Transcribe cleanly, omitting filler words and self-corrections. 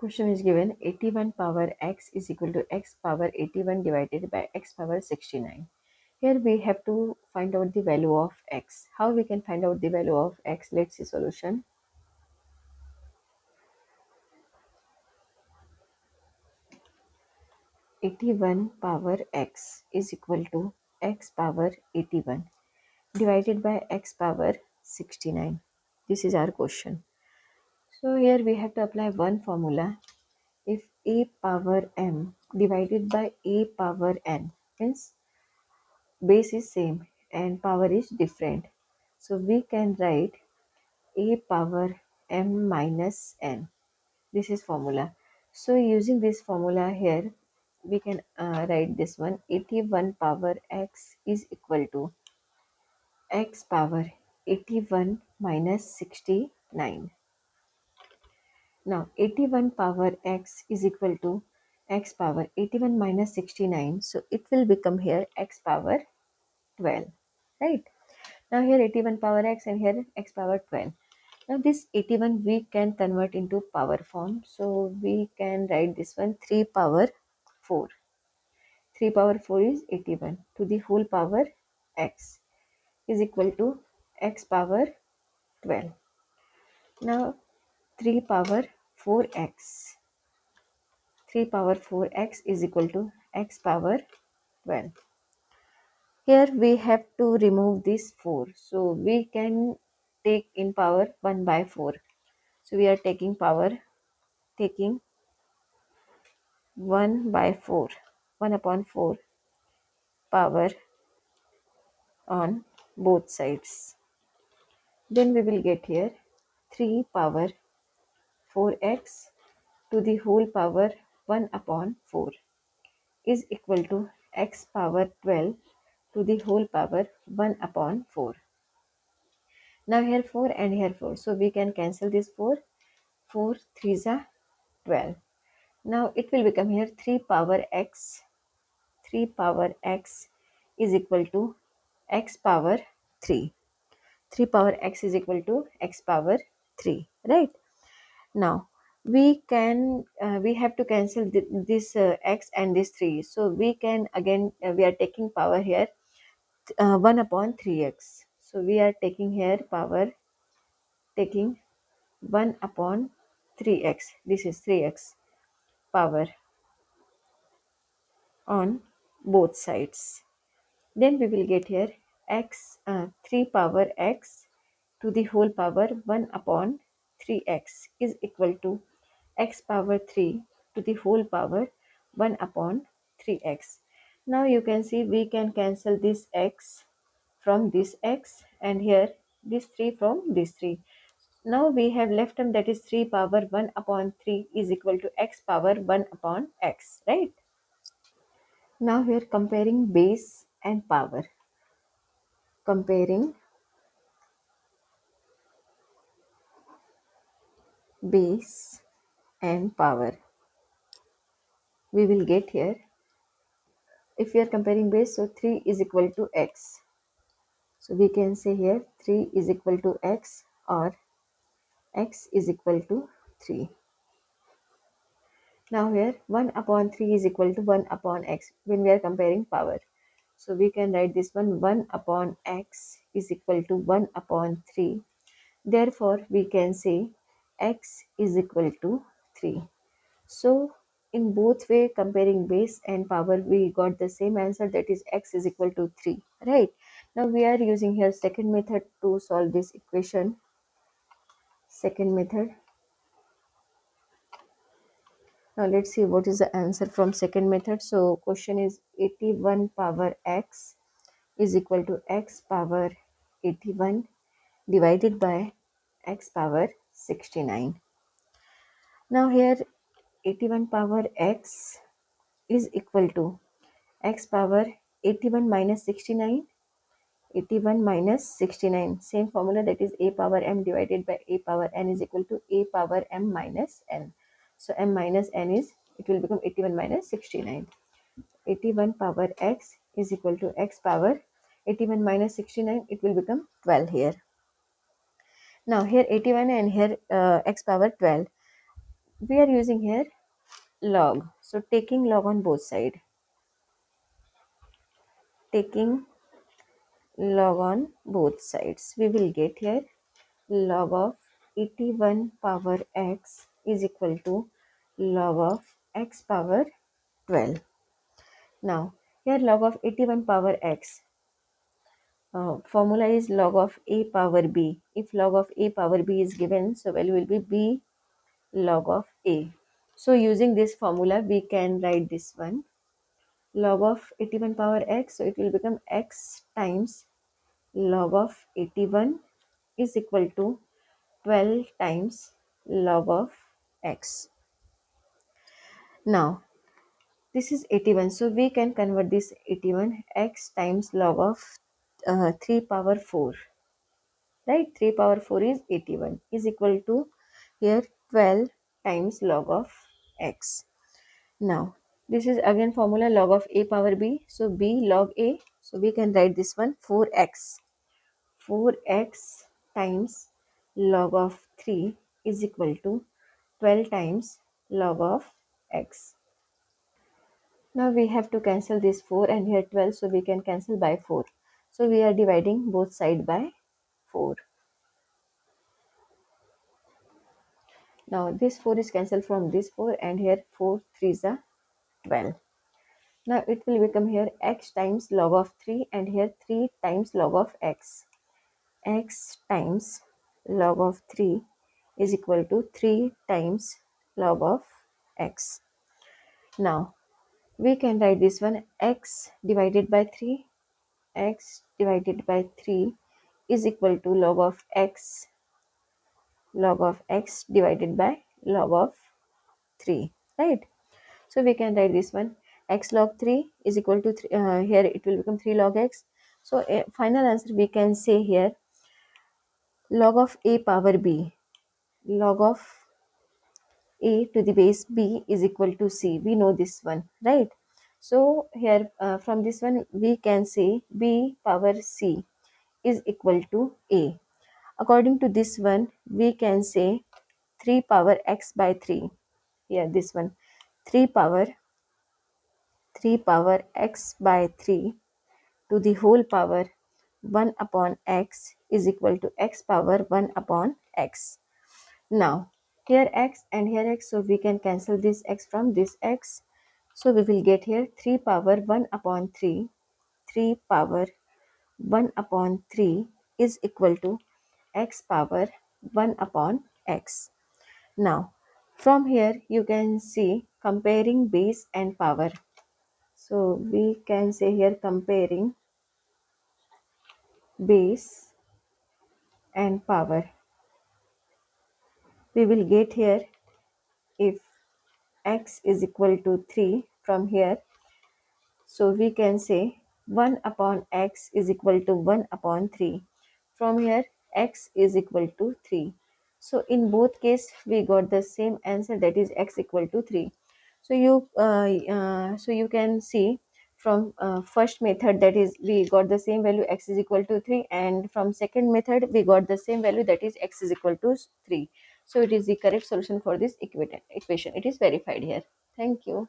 Question is given 81 power x is equal to x power 81 divided by x power 69. Here we have to find out the value of x. How we can find out the value of x? Let's see solution. (81 power x is equal to x power 81 divided by x power 69. This is our question. So here we have to apply one formula. If a power m divided by a power n means base is same and power is different. So we can write a power m minus n. This is formula. So using this formula here, we can write this one. 81 power x is equal to x power 81 minus 69. Now 81 power x is equal to x power 81 minus 69. So it will become here x power 12. Right. Now here 81 power x and here x power 12. Now this 81 we can convert into power form. So we can write this one 3 power 4. 3 power 4 is 81 to the whole power x is equal to x power 12. Now 3 power 4x. 3 power 4x is equal to x power 12. Here we have to remove this 4. So we can take in power 1 by 4. So we are taking 1 by 4, 1 upon 4 power on both sides. Then we will get here 3 power 4x to the whole power 1 upon 4 is equal to x power 12 to the whole power 1 upon 4. Now here 4 and here 4. So we can cancel this 4. 4 3s are 12. Now it will become here 3 power x. 3 power x is equal to x power 3. 3 power x is equal to x power 3. Right. Now we have to cancel this x and this 3. So we can again we are taking power here 1 upon 3x. So we are taking here power taking 1 upon 3x. This is 3x power on both sides. Then we will get here x 3 power x to the whole power 1 upon 3x is equal to x power 3 to the whole power 1 upon 3x. Now you can see we can cancel this x from this x and here this 3 from this 3. Now we have left term that is 3 power 1 upon 3 is equal to x power 1 upon x, right? Now here comparing base and power. Comparing base and power. We will get here, if we are comparing base, so 3 is equal to x. So we can say here 3 is equal to x or x is equal to 3. Now here 1 upon 3 is equal to 1 upon x when we are comparing power. So we can write this one 1 upon x is equal to 1 upon 3. Therefore we can say x is equal to 3. So in both way comparing base and power we got the same answer, that is x is equal to 3, right? Now we are using here second method to solve this equation. Second method. Now let's see what is the answer from second method. So question is 81 power x is equal to x power 81 divided by x power 69. Now here 81 power x is equal to x power 81 minus 69. 81 minus 69, same formula, that is a power m divided by a power n is equal to a power m minus n. So m minus n is, it will become 81 minus 69. 81 power x is equal to x power 81 minus 69, it will become 12 here. Now here 81 and here x power 12. we are using here log. So taking log on both sides. Taking log on both sides. We will get here log of 81 power x is equal to log of x power 12. Now, here log of 81 power x, formula is log of a power b. If log of a power b is given, so value will be b log of a. So using this formula, we can write this one. Log of 81 power x, so it will become x times log of 81 is equal to 12 times log of x. Now, this is 81, so we can convert this 81 x times log of 3 power 4, right? 3 power 4 is 81 is equal to here 12 times log of x. Now, this is again formula log of a power b, so b log a, so we can write this one 4x. 4x times log of 3 is equal to 12 times log of x. Now we have to cancel this 4 and here 12, so we can cancel by 4. So we are dividing both side by 4. Now this 4 is cancelled from this 4 and here 4 3s are 12. Now it will become here x times log of 3 and here 3 times log of x. X times log of 3 is equal to 3 times log of x. Now we can write this one x divided by 3. X divided by 3 is equal to log of x divided by log of 3, right? So we can write this one x log 3 is equal to 3, here it will become 3 log x. So final answer we can say here log of a power b, log of a to the base b is equal to c. We know this one, right? So here from this one we can say b power c is equal to a. According to this one, we can say 3 power x by 3. Here, this one, 3 power 3 power x by 3 to the whole power 1 upon x is equal to x power 1 upon x. Now, here x and here x, so we can cancel this x from this x. So we will get here 3 power 1 upon 3. 3 power 1 upon 3 is equal to x power 1 upon x. Now, from here you can see comparing base and power. So, we can say here comparing base and power. We will get here if x is equal to 3 from here. So, we can say 1 upon x is equal to 1 upon 3. From here, x is equal to 3. So, in both case, we got the same answer, that is x equal to 3. So you can see from first method, that is we got the same value x is equal to 3, and from second method we got the same value, that is x is equal to 3. So it is the correct solution for this equation. It is verified here. Thank you.